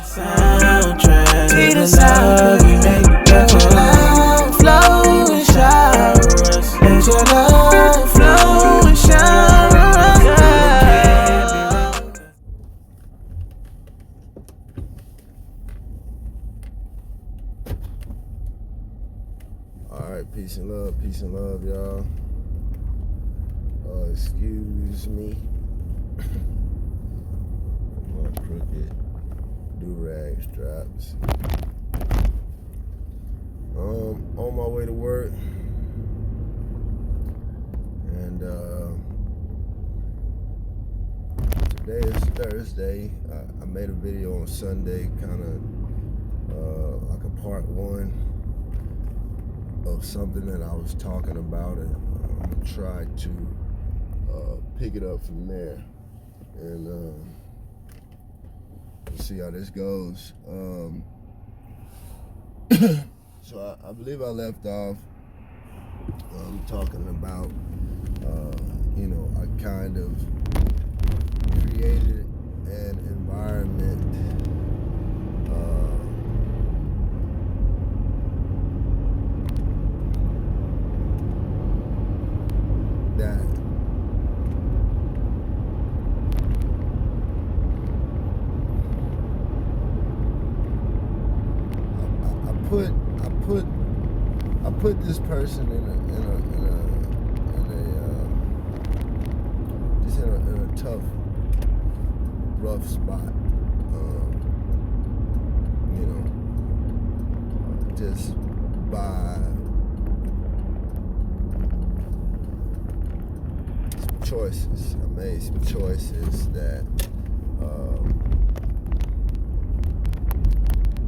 Soundtrack to the love we make. Let your love flow and shower us. Let your love flow and shower us. Alright, peace and love, y'all. Excuse me. My crooked do-rag straps. On my way to work. And today is Thursday. I made a video on Sunday, kind of like a part one of something that I was talking about, and I'm gonna try to pick it up from there and we'll see how this goes. So I believe I left off talking about I kind of created an environment that I put this person in a tough, rough spot. Just by some choices. I made some choices that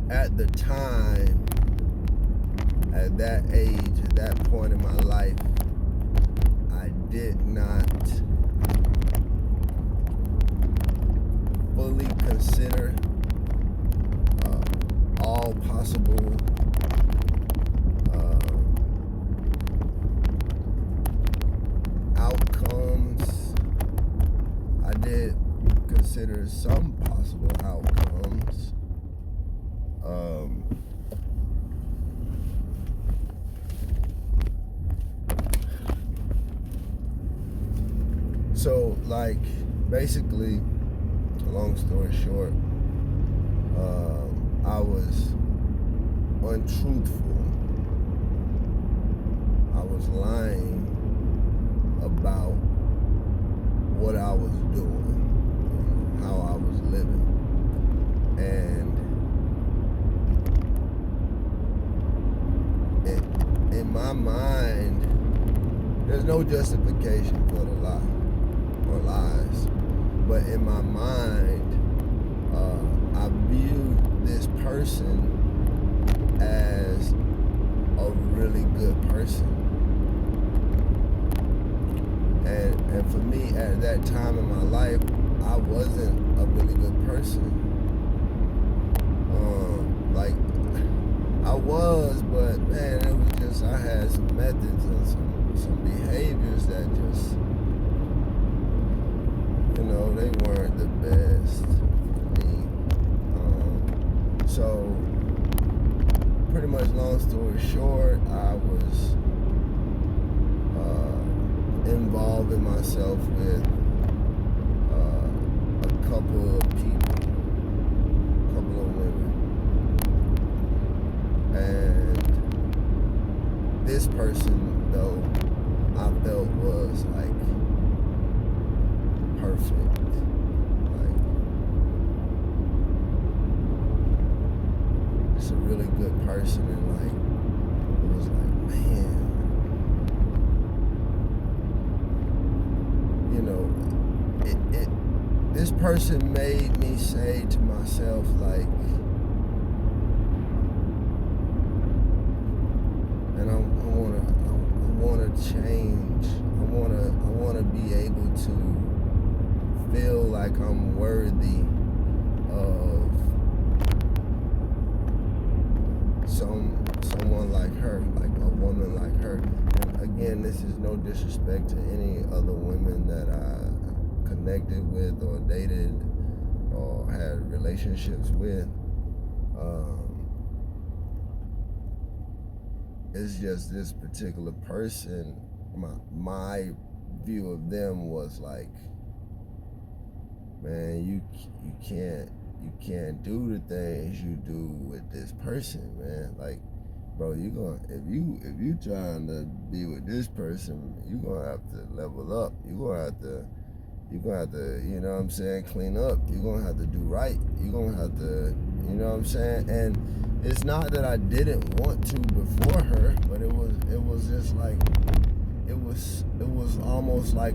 at the time, at that age, at that point in my life, I did not fully consider all possible outcomes. I did consider some possible outcomes. So, like, basically, long story short, I was untruthful. I was lying about what I was doing, how I was living. And in my mind, there's no justification for the lie or lies. But in my mind, I viewed this person as a really good person. And for me, at that time in my life, I wasn't a really good person. Like, I was, but man, it was just, I had some methods and some behaviors that just, they weren't the best for me. So, pretty much long story short, I was involving myself with a couple of people, a couple of women. And this person, though, I felt was like perfect. Like, just a really good person, and like, it was like, man, this person made me say to myself, like, and I wanna change. I wanna be able to feel like I'm worthy of someone like her, like a woman like her. And again, this is no disrespect to any other women that I connected with or dated or had relationships with. It's just this particular person, my view of them was like, man, you can't do the things you do with this person, man. Like, bro, if you trying to be with this person, you gonna have to level up. You gonna have to, you know what I'm saying, clean up. You gonna have to do right. You gonna have to, you know what I'm saying. And it's not that I didn't want to before her, but it was just like, it was almost like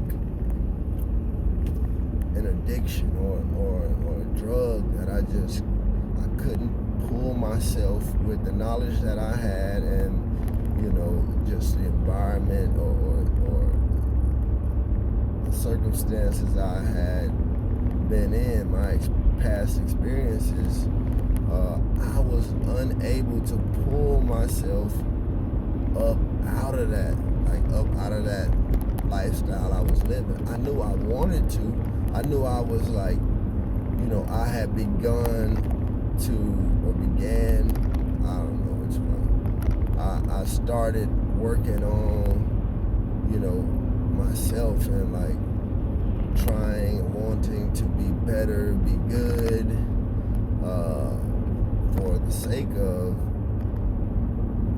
an addiction or a drug that I couldn't pull myself with the knowledge that I had, and, you know, just the environment or the circumstances I had been in, my past experiences. I was unable to pull myself up out of that lifestyle I was living. I knew I wanted to. I knew I was like, you know, I had began, I don't know which one. I started working on, you know, myself and like trying and wanting to be better, be good, for the sake of,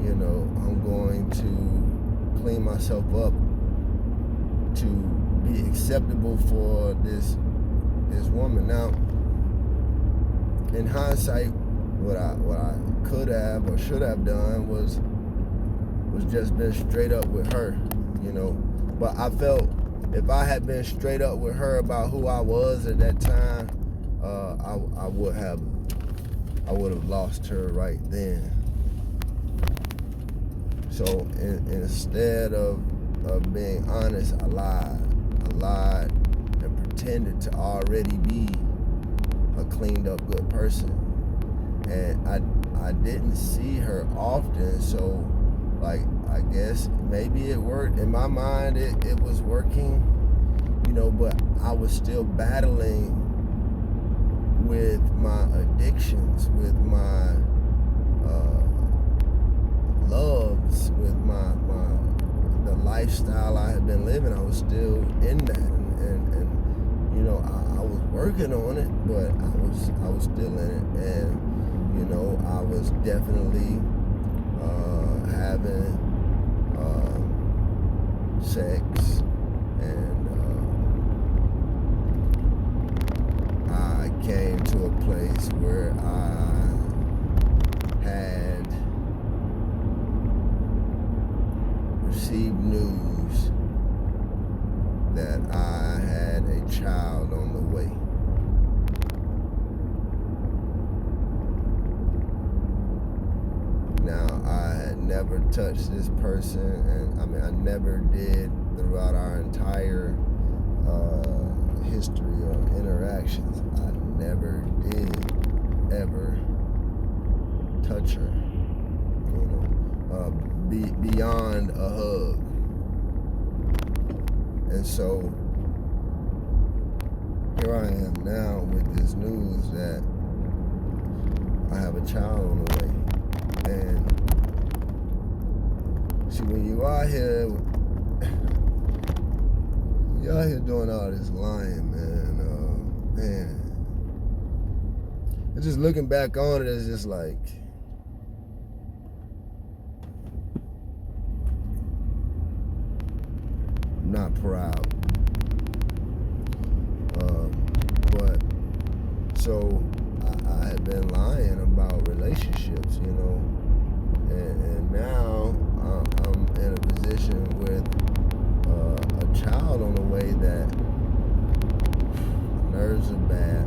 you know, I'm going to clean myself up to be acceptable for this woman. Now, in hindsight, what I could have or should have done was just been straight up with her, you know. But I felt if I had been straight up with her about who I was at that time, I would have lost her right then. So instead of being honest, I lied and pretended to already be a cleaned up good person. And I didn't see her often, so like, I guess maybe it worked. In my mind, it was working, you know, but I was still battling with my addictions, with my loves, with the lifestyle I had been living. I was still in that, and you know, I was working on it, but I was still in it, and you know, I was definitely having sex, and I came to a place where I had received news that I had a child on the way. Now, I had never touched this person, and I mean, I never did throughout our entire history or interactions. I never did ever touch her, you know, beyond a hug. And so here I am now with this news that I have a child on the way. And see, when you out here, you're out here doing all this lying, man. And just looking back on it, it's just like, I'm not proud. But so I had been lying about relationships, you know, and now I'm in a position with a child on the way that nerves are bad.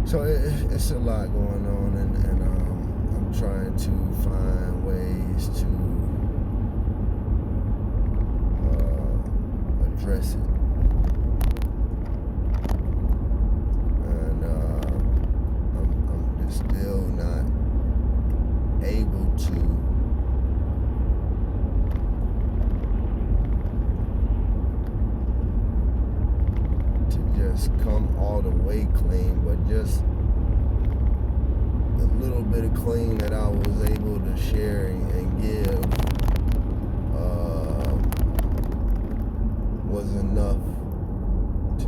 So it's a lot going on, and I'm trying to find ways to address it. And I'm just still not able to just come all the way clean, but just the little bit of clean that I was able to share and give was enough to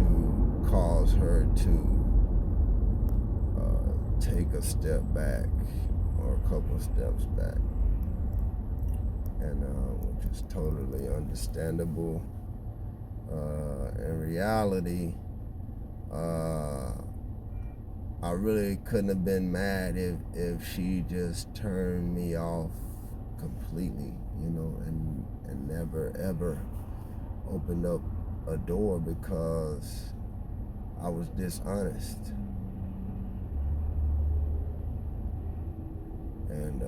cause her to take a step back or a couple of steps back, and which is totally understandable. In reality, I really couldn't have been mad if she just turned me off completely, you know, and never ever opened up a door because I was dishonest. And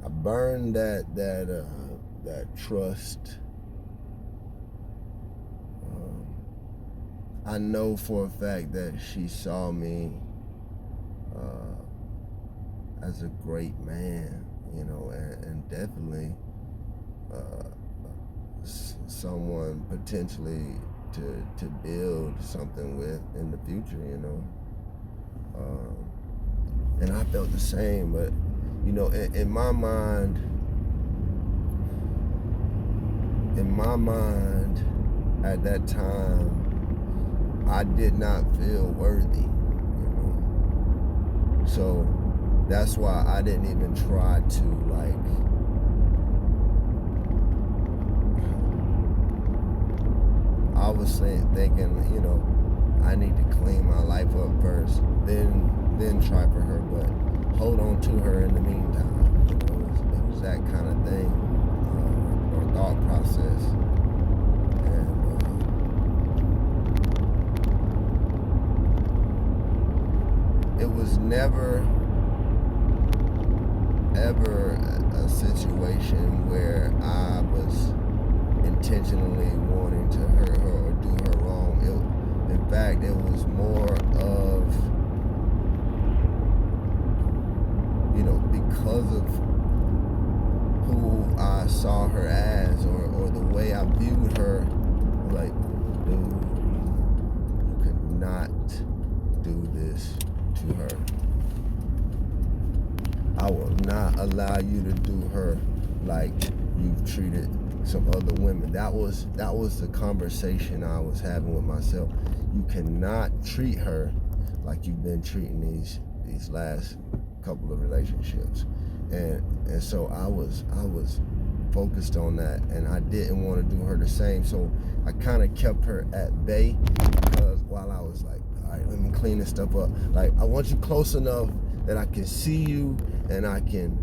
I burned that trust. I know for a fact that she saw me as a great man, you know, and definitely someone potentially to build something with in the future, you know. And I felt the same, but you know, in my mind, at that time, I did not feel worthy, you know. So that's why I didn't even try to, like, I was thinking, you know, I need to clean my life up first, then try for her, but hold on to her in the meantime. You know, it was that kind of thing, or thought process. And it was never ever a situation where I was intentionally wanting to hurt her or do her wrong. In fact, it was more of, you know, because of who I saw her as, or the way I viewed her, like, dude, you could not do this to her. I will not allow you to do her like you've treated some other women. That was the conversation I was having with myself. You cannot treat her like you've been treating these last couple of relationships. And so I was focused on that, and I didn't want to do her the same. So I kind of kept her at bay, because while I was like, all right, let me clean this stuff up. Like, I want you close enough that I can see you, and I can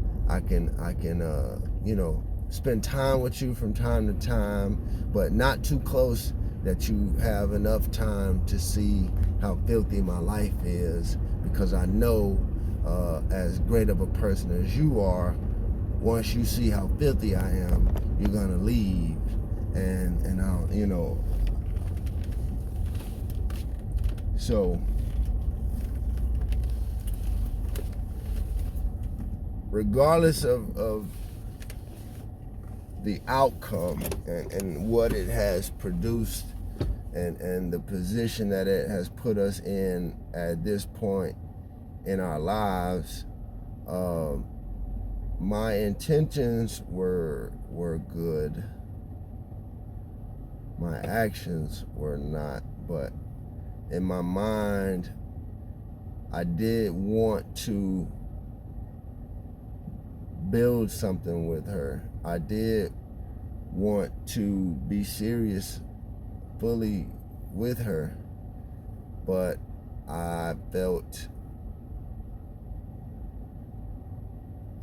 you know, spend time with you from time to time, but not too close that you have enough time to see how filthy my life is, because I know as great of a person as you are, once you see how filthy I am, you're gonna leave, and I'll, you know. So regardless of the outcome and what it has produced, and the position that it has put us in at this point in our lives, my intentions were good. My actions were not, but in my mind, I did want to build something with her. I did want to be serious fully with her, but I felt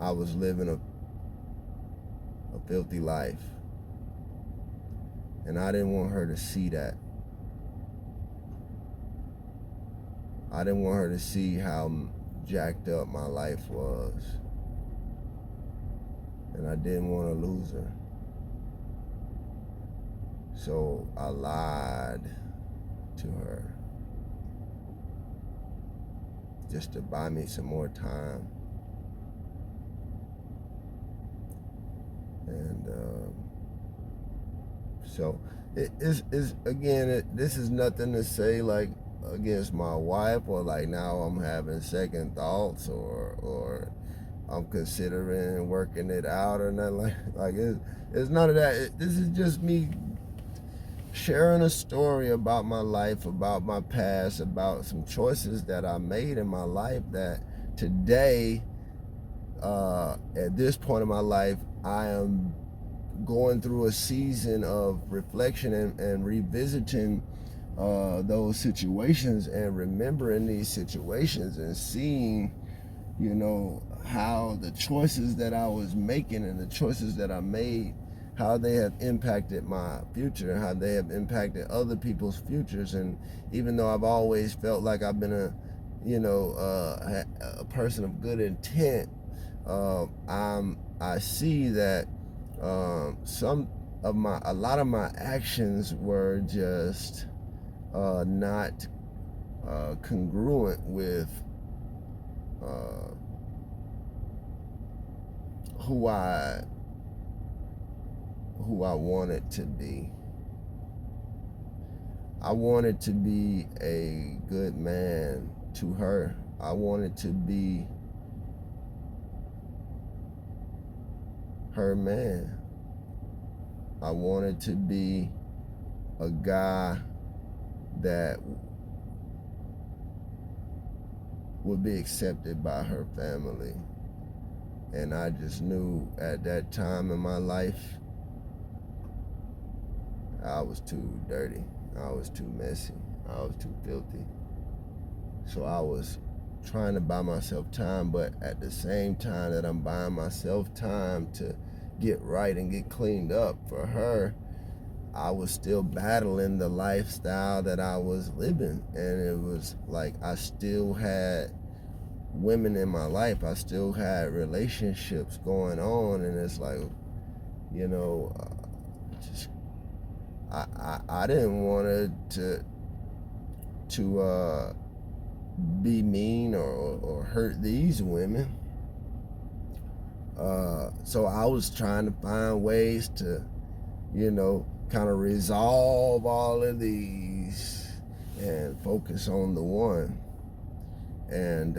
I was living a filthy life, and I didn't want her to see that. I didn't want her to see how jacked up my life was. And I didn't want to lose her. So I lied to her just to buy me some more time. And so it is again, this is nothing to say like against my wife, or like now I'm having second thoughts, or I'm considering working it out or nothing like it's none of that. This is just me sharing a story about my life, about my past, about some choices that I made in my life that today, at this point in my life, I am going through a season of reflection and revisiting those situations and remembering these situations and seeing, you know, how the choices that I was making and the choices that I made, how they have impacted my future, how they have impacted other people's futures. And even though I've always felt like I've been a person of good intent, I see that a lot of my actions were just not congruent with who I wanted to be. I wanted to be a good man to her. I wanted to be her man. I wanted to be a guy that would be accepted by her family. And I just knew at that time in my life, I was too dirty. I was too messy. I was too filthy. So I was trying to buy myself time, but at the same time that I'm buying myself time to get right and get cleaned up for her, I was still battling the lifestyle that I was living. And it was like I still had women in my life. I still had relationships going on, and it's like, you know, just I didn't want to be mean or hurt these women. So I was trying to find ways to, you know, kind of resolve all of these and focus on the one. And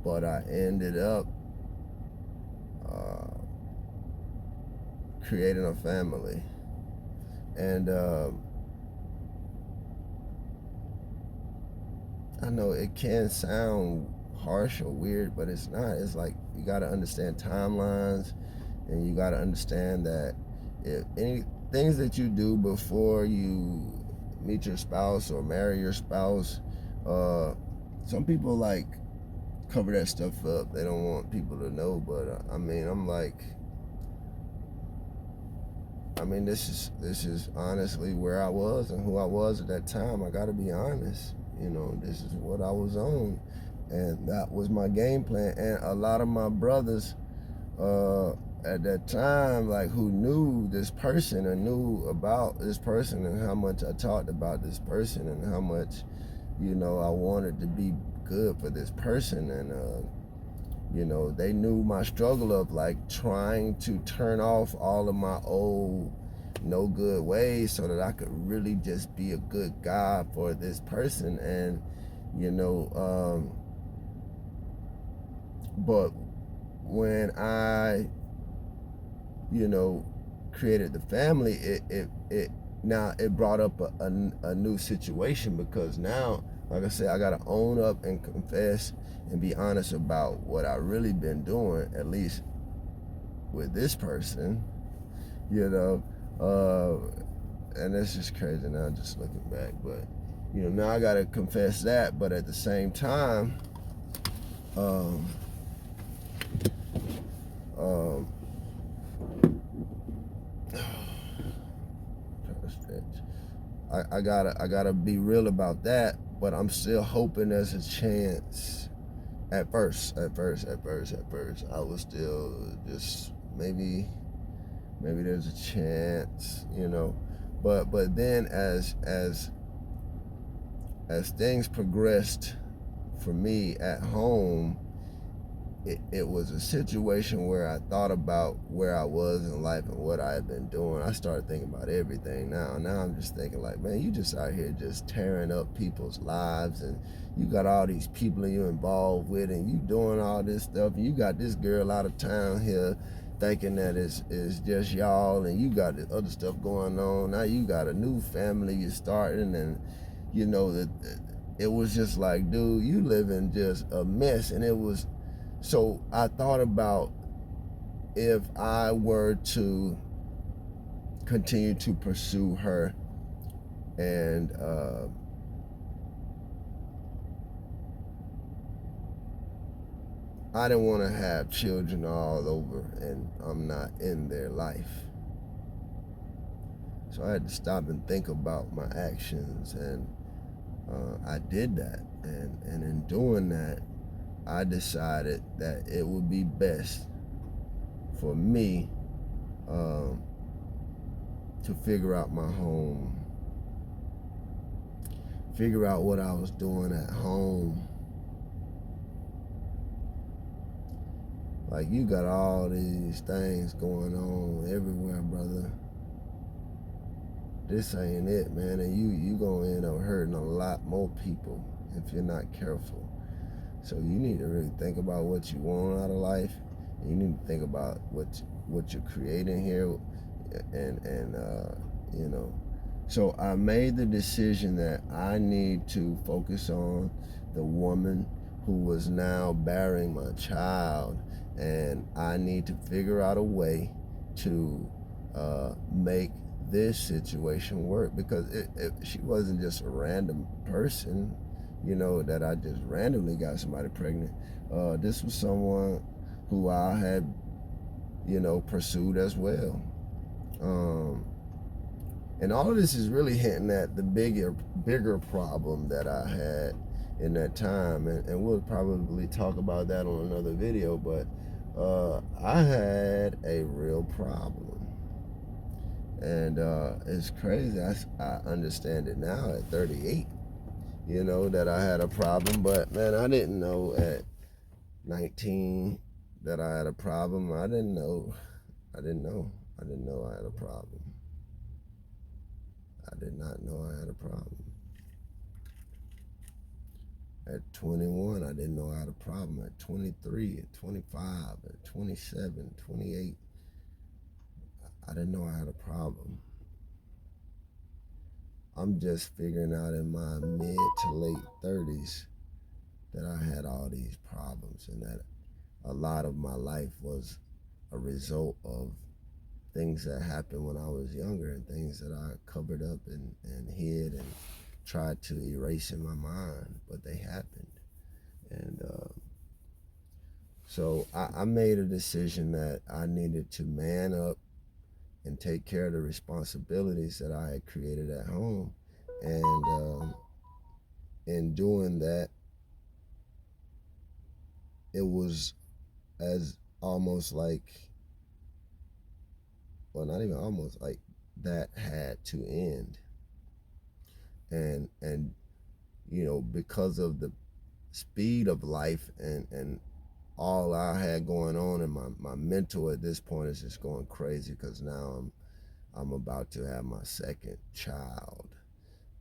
but I ended up creating a family. And I know it can sound harsh or weird, but it's not. It's like you got to understand timelines, and you got to understand that if any things that you do before you meet your spouse or marry your spouse, some people like cover that stuff up. They don't want people to know, but I mean, this is honestly where I was and who I was at that time. I got to be honest. You know, this is what I was on, and that was my game plan. And a lot of my brothers at that time, like, who knew this person or knew about this person and how much I talked about this person and how much, you know, I wanted to be good for this person. And you know, they knew my struggle of like trying to turn off all of my old no good ways so that I could really just be a good guy for this person. And you know, but when I, you know, created the family, it brought up a new situation, because now, like I said, I gotta own up and confess and be honest about what I really been doing, at least with this person, you know. And it's just crazy now just looking back, but you know, now I gotta confess that. But at the same time, trying to stretch. I gotta be real about that, but I'm still hoping there's a chance. At first, I was still just maybe there's a chance, you know. But then as things progressed for me at home, it was a situation where I thought about where I was in life and what I had been doing. I started thinking about everything now. Now I'm just thinking like, man, you just out here just tearing up people's lives, and you got all these people you're involved with, and you doing all this stuff, and you got this girl out of town here thinking that it's just y'all, and you got this other stuff going on. Now you got a new family you're starting, and you know that it was just like, dude, you live in just a mess. And it was, so I thought about if I were to continue to pursue her, and I didn't want to have children all over and I'm not in their life. So I had to stop and think about my actions, and I did that. And in doing that, I decided that it would be best for me to figure out my home, figure out what I was doing at home. Like, you got all these things going on everywhere, brother. This ain't it, man, and you gonna end up hurting a lot more people if you're not careful. So you need to really think about what you want out of life, and you need to think about what you're creating here, and you know. So I made the decision that I need to focus on the woman who was now bearing my child, and I need to figure out a way to make this situation work, because she wasn't just a random person, you know, that I just randomly got somebody pregnant. This was someone who I had, you know, pursued as well. And all of this is really hinting at the bigger problem that I had in that time, and we'll probably talk about that on another video. But I had a real problem, and it's crazy. I understand it now at 38, you know, that I had a problem. But man, I didn't know at 19 that I had a problem. I didn't know I had a problem. I did not know I had a problem. At 21, I didn't know I had a problem. At 23, at 25, at 27, 28, I didn't know I had a problem. I'm just figuring out in my mid to late 30s that I had all these problems, and that a lot of my life was a result of things that happened when I was younger, and things that I covered up and hid and tried to erase in my mind, but they happened. And so I made a decision that I needed to man up and take care of the responsibilities that I had created at home. And in doing that, it was as almost like, well, not even almost, like that had to end. And you know, because of the speed of life and all I had going on, and my mental at this point is just going crazy, because now I'm about to have my second child,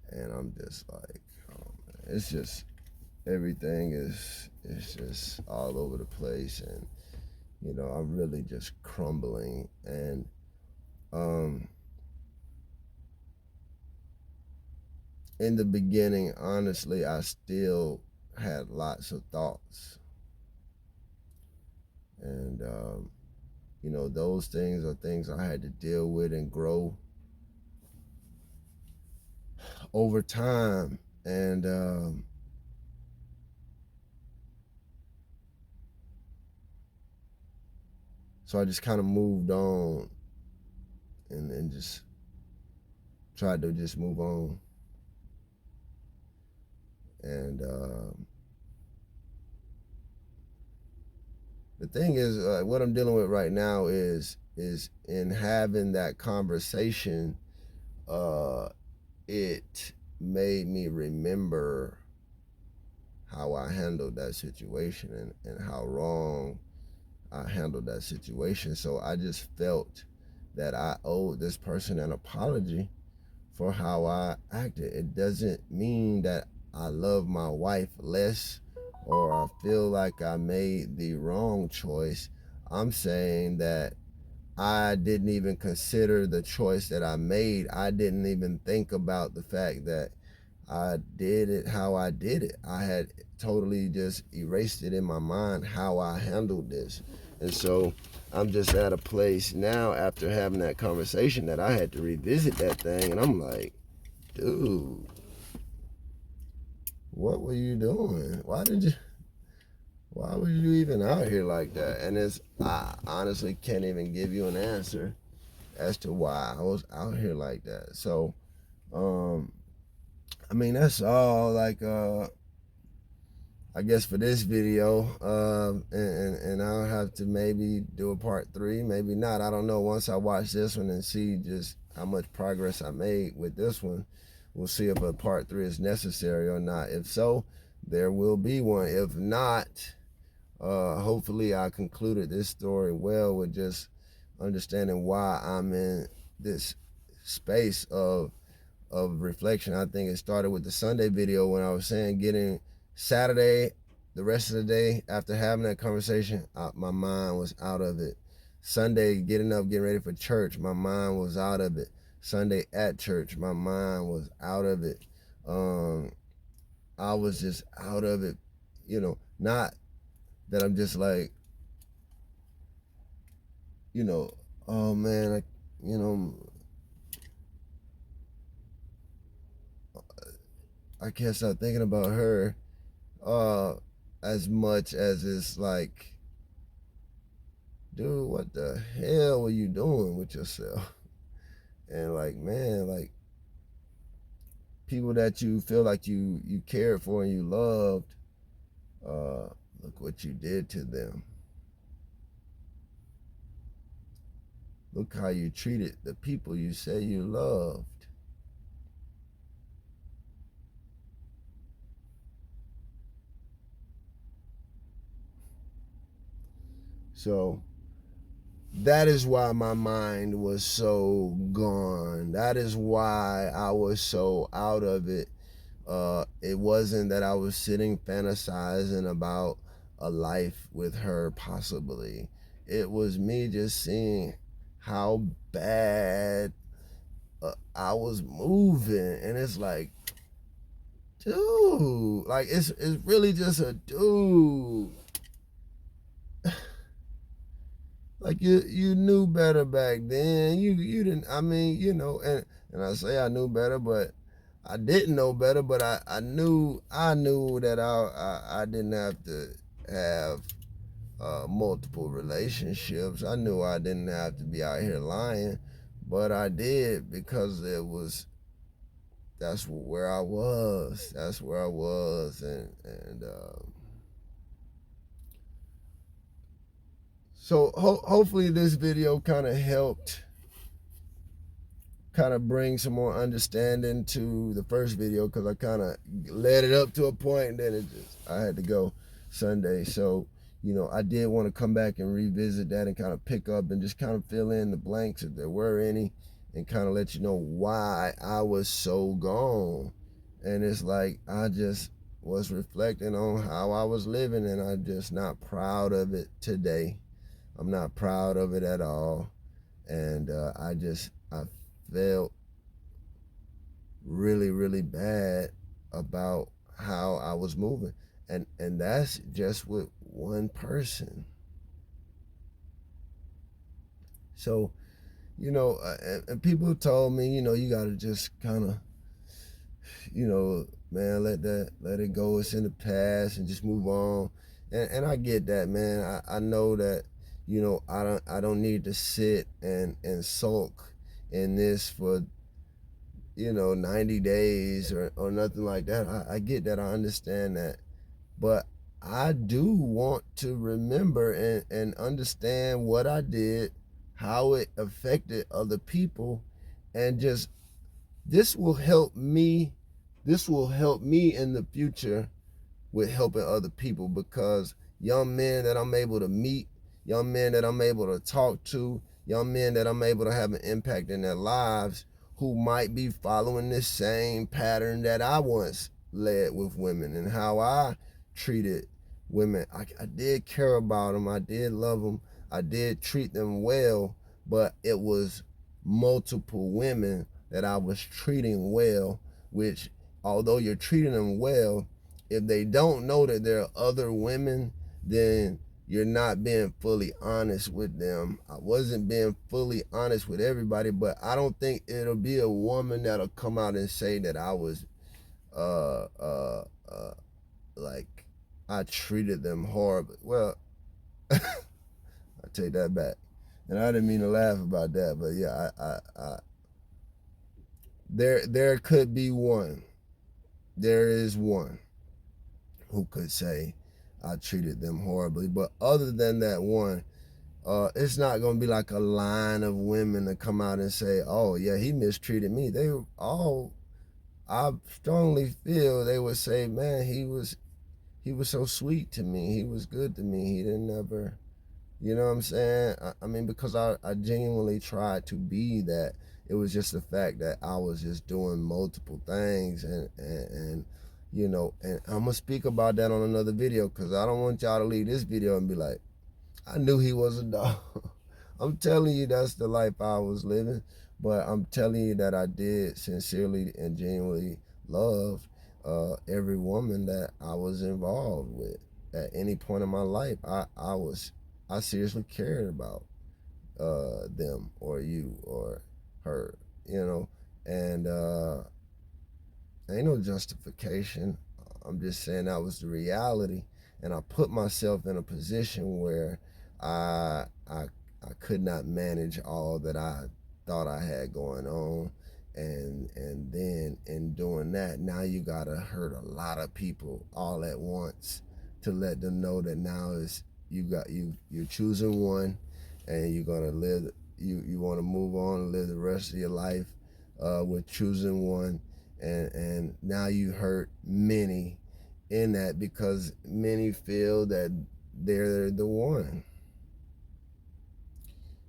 and I'm just like, oh man, it's just, everything is just all over the place, and you know, I'm really just crumbling. And in the beginning, honestly, I still had lots of thoughts, and you know, those things are things I had to deal with and grow over time. And so I just kind of moved on and just tried to just move on. And the thing is, what I'm dealing with right now is in having that conversation, it made me remember how I handled that situation and how wrong I handled that situation. So I just felt that I owed this person an apology for how I acted. It doesn't mean that I love my wife less or I feel like I made the wrong choice. I'm saying that I didn't even consider the choice that I made. I didn't even think about the fact that I did it how I did it. I had totally just erased it in my mind how I handled this. And so I'm just at a place now after having that conversation that I had to revisit that thing. And I'm like, dude, what were you doing? Why were you even out here like that? And I honestly can't even give you an answer as to why I was out here like that. So, I mean, that's all. Like, I guess for this video, and I'll have to maybe do a part 3, maybe not. I don't know. Once I watch this one and see just how much progress I made with this one, we'll see if a part 3 is necessary or not. If so, there will be one. If not, hopefully I concluded this story well with just understanding why I'm in this space of reflection. I think it started with the Sunday video when I was saying getting Saturday, the rest of the day after having that conversation, my mind was out of it. Sunday, getting up, getting ready for church, my mind was out of it. Sunday at church, my mind was out of it. I was just out of it, not that I'm just like, oh man, I can't stop thinking about her as much as it's like, dude, what the hell were you doing with yourself? And like, man, like people that you feel like you cared for and you loved, look what you did to them. Look how you treated the people you say you loved. So that is why my mind was so gone. That is why I was so out of it. It wasn't that I was sitting fantasizing about a life with her possibly. It was me just seeing how bad I was moving. And it's like, dude, like it's really just a dude. Like you knew better back then. You didn't. I mean, and I say I knew better, but I didn't know better. But I knew that I didn't have to have multiple relationships. I knew I didn't have to be out here lying, but I did because that's where I was. That's where I was, and so hopefully this video kind of helped bring some more understanding to the first video, because I kind of led it up to a point and then I had to go Sunday. So, I did want to come back and revisit that and kind of pick up and just kind of fill in the blanks if there were any, and kind of let you know why I was so gone. And it's like I just was reflecting on how I was living, and I'm just not proud of it today. I'm not proud of it at all. And I felt really, really bad about how I was moving. And that's just with one person. So, and people told me, you got to just kind of, man, let it go. It's in the past and just move on. And I get that, man. I know that, I don't need to sit and sulk in this for, 90 days or nothing like that. I get that. I understand that. But I do want to remember and understand what I did, how it affected other people, and just this will help me. This will help me in the future with helping other people, because young men that I'm able to meet, young men that I'm able to talk to, young men that I'm able to have an impact in their lives who might be following this same pattern that I once led with women and how I treated women. I did care about them. I did love them. I did treat them well, but it was multiple women that I was treating well, which although you're treating them well, if they don't know that there are other women, then you're not being fully honest with them. I wasn't being fully honest with everybody, but I don't think it'll be a woman that'll come out and say that I was like I treated them horribly. Well, I take that back. And I didn't mean to laugh about that, but yeah, there could be one. There is one who could say I treated them horribly. But other than that one, it's not going to be like a line of women to come out and say, oh, yeah, he mistreated me. They all, I strongly feel they would say, man, he was so sweet to me. He was good to me. He didn't ever, you know what I'm saying? I mean, because I genuinely tried to be that. It was just the fact that I was just doing multiple things and and I'm gonna speak about that on another video, because I don't want y'all to leave this video and be like, I knew he was a dog. I'm telling you, that's the life I was living, but I'm telling you that I did sincerely and genuinely love every woman that I was involved with at any point in my life. I seriously cared about them or you or her, and ain't no justification. I'm just saying that was the reality, and I put myself in a position where I could not manage all that I thought I had going on, and then in doing that, now you gotta hurt a lot of people all at once to let them know that now is you're choosing one, and you're gonna live. You want to move on and live the rest of your life with choosing one. And now you hurt many in that, because many feel that they're the one.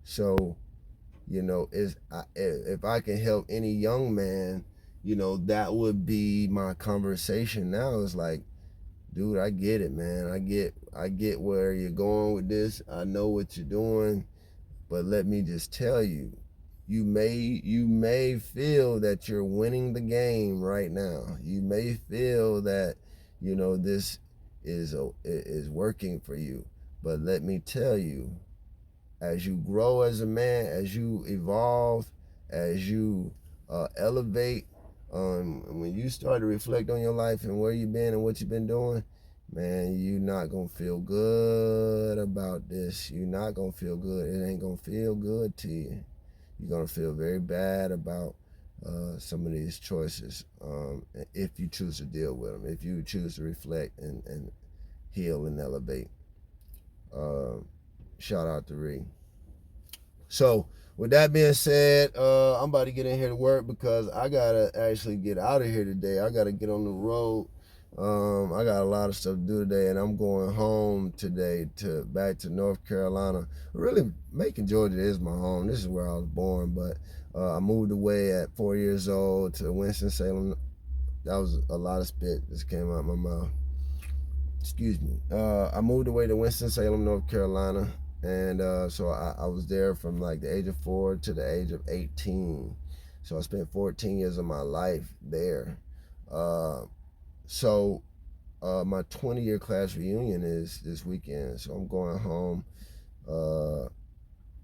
So, if I can help any young man, that would be my conversation now. It's like, dude, I get it, man. I get where you're going with this. I know what you're doing, but let me just tell you, you may feel that you're winning the game right now. You may feel that this is working for you, but let me tell you, as you grow as a man, as you evolve, as you elevate, when you start to reflect on your life and where you've been and what you've been doing, man, you're not gonna feel good about this. You're not gonna feel good. It ain't gonna feel good to you. You're going to feel very bad about some of these choices if you choose to deal with them, if you choose to reflect and heal and elevate. Shout out to Ree. So with that being said, I'm about to get in here to work, because I got to actually get out of here today. I got to get on the road. I got a lot of stuff to do today, and I'm going home today back to North Carolina. Really, Macon, Georgia is my home. This is where I was born, but I moved away at 4 years old to Winston-Salem. That was a lot of spit that came out my mouth. Excuse me. I moved away to Winston-Salem, North Carolina, and so I was there from like the age of 4 to the age of 18. So I spent 14 years of my life there. So my 20-year class reunion is this weekend, so I'm going home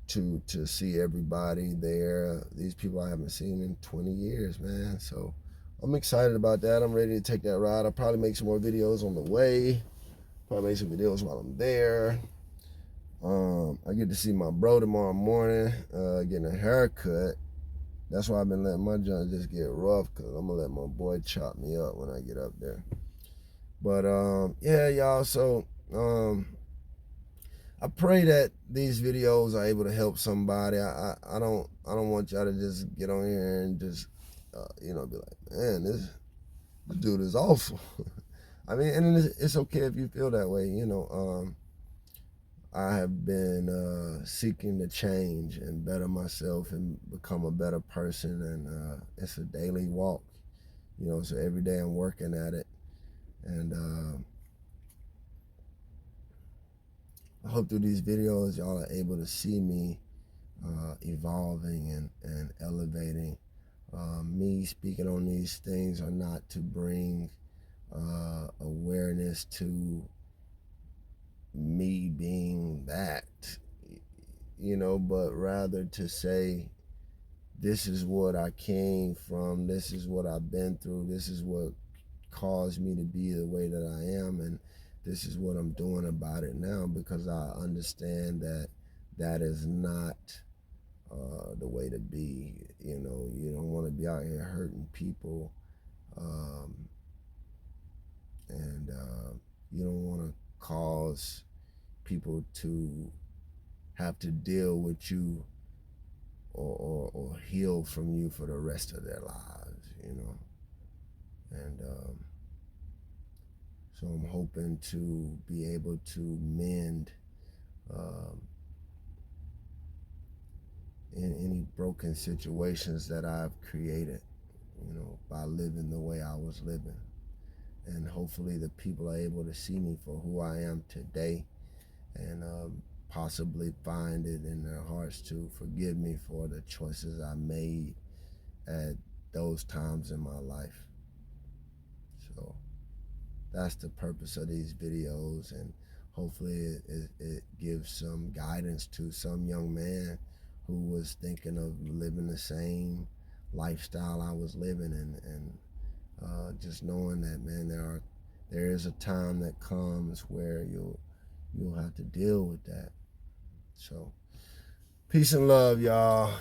to see everybody there. These people I haven't seen in 20 years, man. So I'm excited about that. I'm ready to take that ride. I'll probably make some more videos on the way. Probably make some videos while I'm there. I get to see my bro tomorrow morning, getting a haircut. That's why I've been letting my junk just get rough, because I'm going to let my boy chop me up when I get up there. But, yeah, y'all, so I pray that these videos are able to help somebody. I don't want y'all to just get on here and just, be like, man, this dude is awful. I mean, and it's okay if you feel that way, I have been seeking to change and better myself and become a better person, and it's a daily walk, so every day I'm working at it, and I hope through these videos y'all are able to see me evolving and elevating. Me speaking on these things are not to bring awareness to me being that, but rather to say, this is what I came from, this is what I've been through, this is what caused me to be the way that I am, and this is what I'm doing about it now, because I understand that that is not the way to be. You don't want to be out here hurting people, and you don't want to cause people to have to deal with you or heal from you for the rest of their lives, and so I'm hoping to be able to mend in any broken situations that I've created, by living the way I was living. And hopefully the people are able to see me for who I am today, and possibly find it in their hearts to forgive me for the choices I made at those times in my life. So that's the purpose of these videos, and hopefully it gives some guidance to some young man who was thinking of living the same lifestyle I was living, and just knowing that, man, there is a time that comes where you'll have to deal with that. So peace and love, y'all.